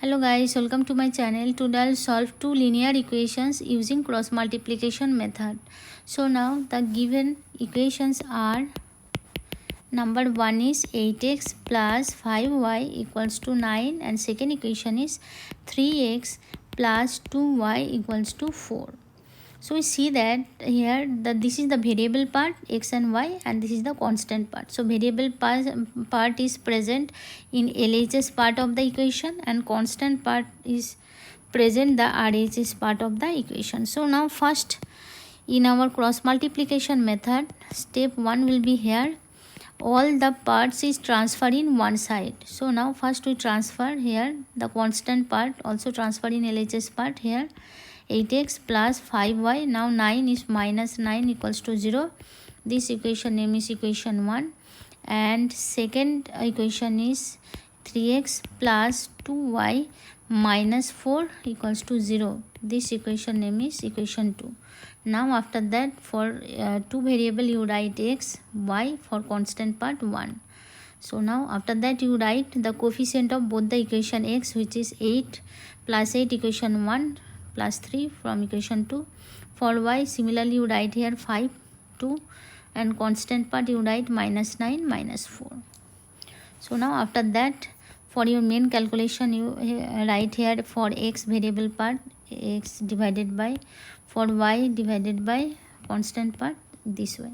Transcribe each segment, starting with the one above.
Hello guys, welcome to my channel. Today I'll solve two linear equations using cross multiplication method. So now the given equations are, number 1 is 8x plus 5y equals to 9, and second equation is 3x plus 2y equals to 4. So we see that here this is the variable part x and y, and this is the constant part. So variable part is present in LHS part of the equation, and constant part is present the RHS part of the equation. So now first in our cross multiplication method, step 1 will be here. All the parts is transferred in one side. So now first we transfer here the constant part, also transfer in LHS part here. 8x plus 5y, now 9 is minus 9 equals to 0. This equation name is equation 1, and second equation is 3x plus 2y minus 4 equals to 0. This equation name is equation 2. Now after that, for two variable you write x, y, for constant part 1. So now after that you write the coefficient of both the equation x, which is 8 plus 8 equation 1 plus 3 from equation 2. For y, similarly you write here 5, 2, and constant part you write minus 9, minus 4. So now after that, for your main calculation you write here for x variable part x divided by, for y divided by constant part, this way.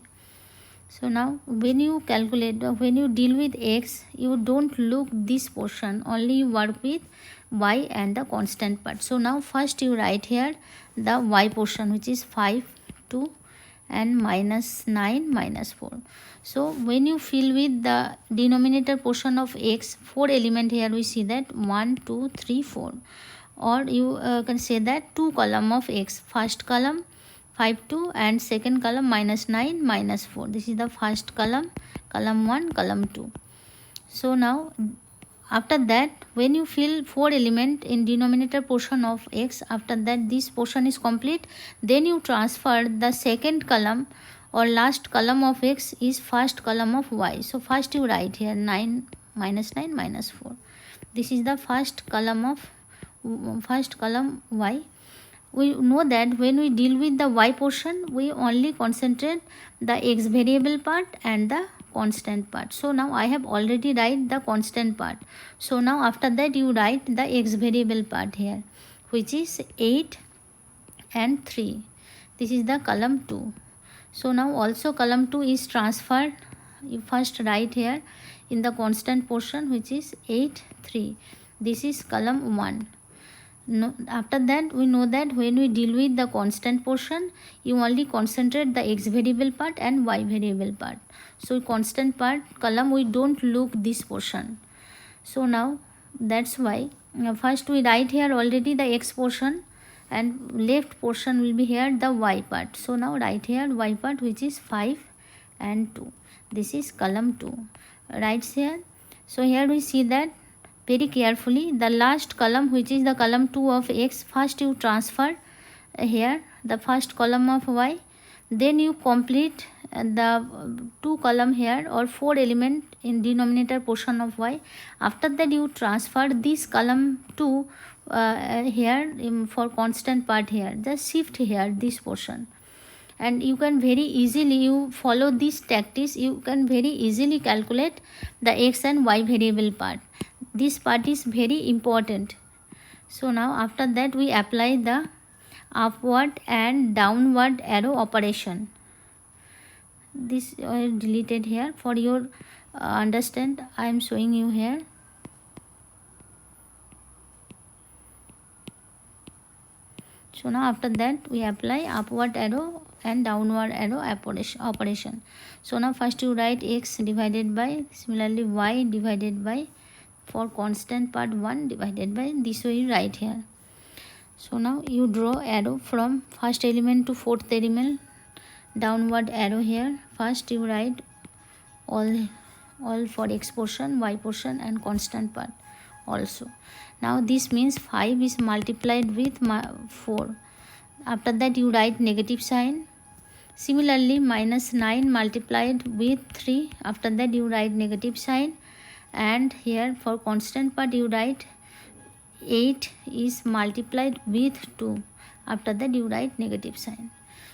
So now when you calculate, when you deal with x, you don't look this portion, only you work with y and the constant part. So now first you write here the y portion, which is 5, 2 and minus 9, minus 4. So when you fill with the denominator portion of x, 4 element here we see that 1, 2, 3, 4, or you can say that 2 column of x, first column 5, 2, and second column minus 9, minus 4. This is the first column, column 1, column 2. So now after that, when you fill 4 element in denominator portion of x, after that this portion is complete, then you transfer the second column or last column of x is first column of y. So first you write here 9, minus 9, minus 4. This is the first column y. We know that when we deal with the y portion, we only concentrate the x variable part and the constant part. So now I have already write the constant part. So now after that you write the x variable part here, which is 8 and 3. This is the column 2. So now also column 2 is transferred. You first write here in the constant portion, which is 8, 3. This is column 1. No, after that we know that when we deal with the constant portion, you only concentrate the x variable part and y variable part. So constant part column we don't look this portion. So now that's why first we write here already the x portion, and left portion will be here the y part. So now write here y part, which is 5 and 2. This is column 2. Writes here. So here we see that very carefully the last column, which is the column 2 of x, first you transfer here the first column of y, then you complete the 2 column here or 4 element in denominator portion of y. After that you transfer this column 2 here for constant part here, just shift here this portion, and you can very easily, you follow this tactics, you can very easily calculate the x and y variable part. This part is very important. So now after that we apply the upward and downward arrow operation. This I deleted here for your understand. I am showing you here. So now after that we apply upward arrow and downward arrow operation. So now first you write x divided by, similarly y divided by, for constant part 1 divided by, this way you write here. So now you draw arrow from first element to fourth element, downward arrow here. First you write all for x portion, y portion and constant part also. Now this means 5 is multiplied with 4. After that you write negative sign. Similarly minus 9 multiplied with 3. After that you write negative sign. And here for constant part you write 8 is multiplied with 2. After that you write negative sign.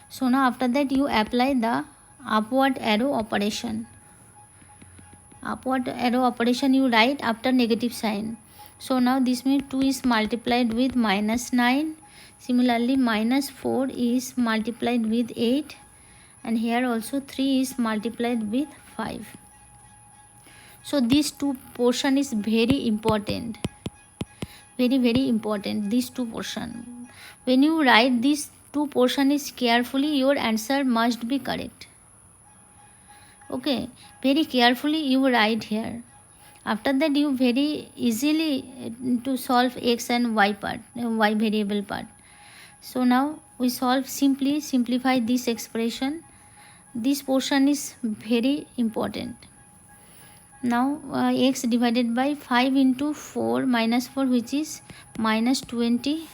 So now after that you apply the upward arrow operation. Upward arrow operation you write after negative sign. So now this means 2 is multiplied with minus 9. Similarly minus 4 is multiplied with 8. And here also 3 is multiplied with 5. So these two portion is very important. Very important, these two portion. When you write these two portion is carefully, your answer must be correct. Okay, very carefully you write here. After that you very easily to solve x and y part, y variable part. So now we simplify this expression. This portion is very important. Now x divided by 5 into 4 minus 4, which is minus 20,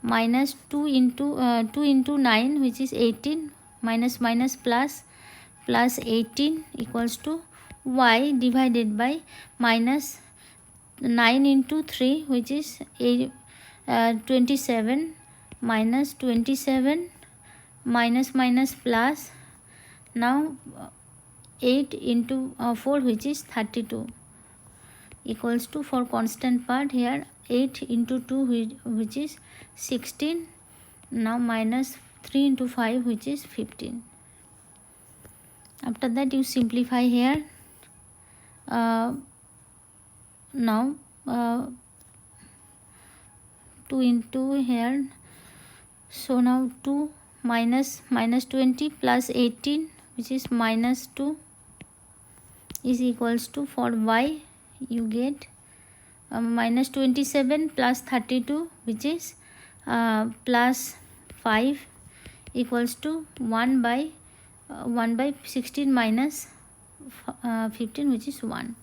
minus 2 into 9, which is 18, minus plus 18 equals to y divided by minus 9 into 3, which is 27, minus 27, minus plus, now 8 into 4, which is 32, equals to, for constant part here 8 into 2, which is 16, now minus 3 into 5, which is 15. After that you simplify here. Now 2 into here. So now 2 minus 20 plus 18, which is minus 2, is equals to, for y you get minus 27 plus 32, which is plus 5, equals to 1 by 16 minus 15, which is 1.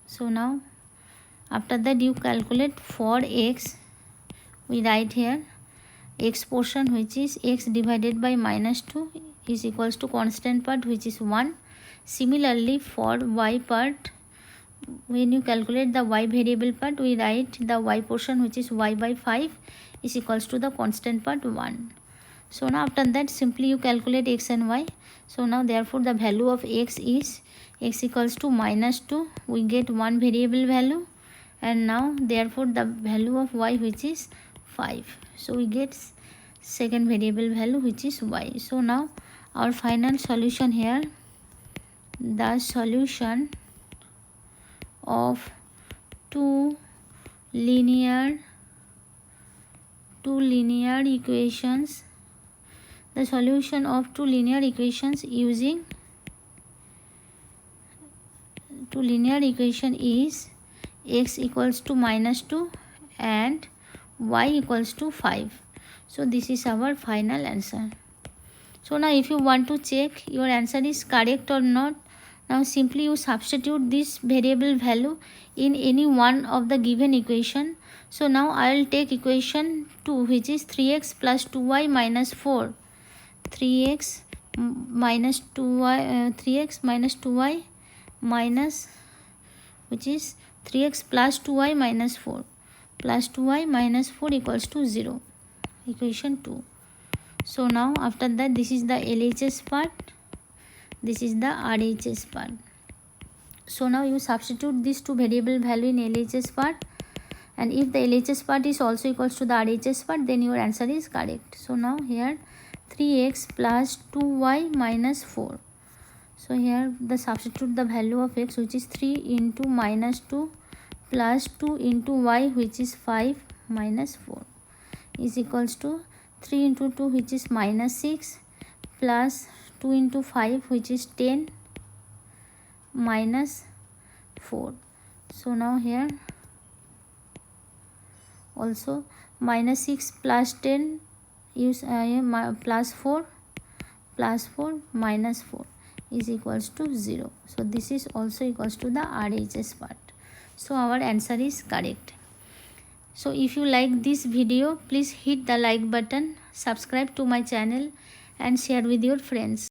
So now after that you calculate for x. We write here x portion, which is x divided by minus 2, is equals to constant part, which is 1. Similarly for y part, when you calculate the y variable part, we write the y portion, which is y by 5, is equals to the constant part 1. So now after that simply you calculate x and y. So now therefore the value of x is x equals to minus 2. We get one variable value, and now therefore the value of y, which is 5. So we get second variable value, which is y. So now our final solution here, the solution of two linear equations, the solution of two linear equations using two linear equation is x equals to minus 2 and y equals to 5. So this is our final answer. So now if you want to check your answer is correct or not, now simply you substitute this variable value in any one of the given equation. So now I will take equation 2, which is 3x plus 2y minus 4. 3x minus 2y minus, which is 3x plus 2y minus 4 plus 2y minus 4 equals to 0. Equation 2. So now after that, this is the LHS part, this is the RHS part. So now you substitute these two variable value in LHS part, and if the LHS part is also equals to the RHS part, then your answer is correct. So now here 3x plus 2y minus 4. So here the substitute the value of x, which is 3 into minus 2 plus 2 into y, which is 5 minus 4, is equals to 3 into 2, which is minus 6, plus 2 into 5, which is 10 minus 4. So now here also minus 6 plus 10 is plus 4 minus 4 is equals to 0. So this is also equals to the RHS part. So our answer is correct. So if you like this video, please hit the like button, subscribe to my channel and share with your friends.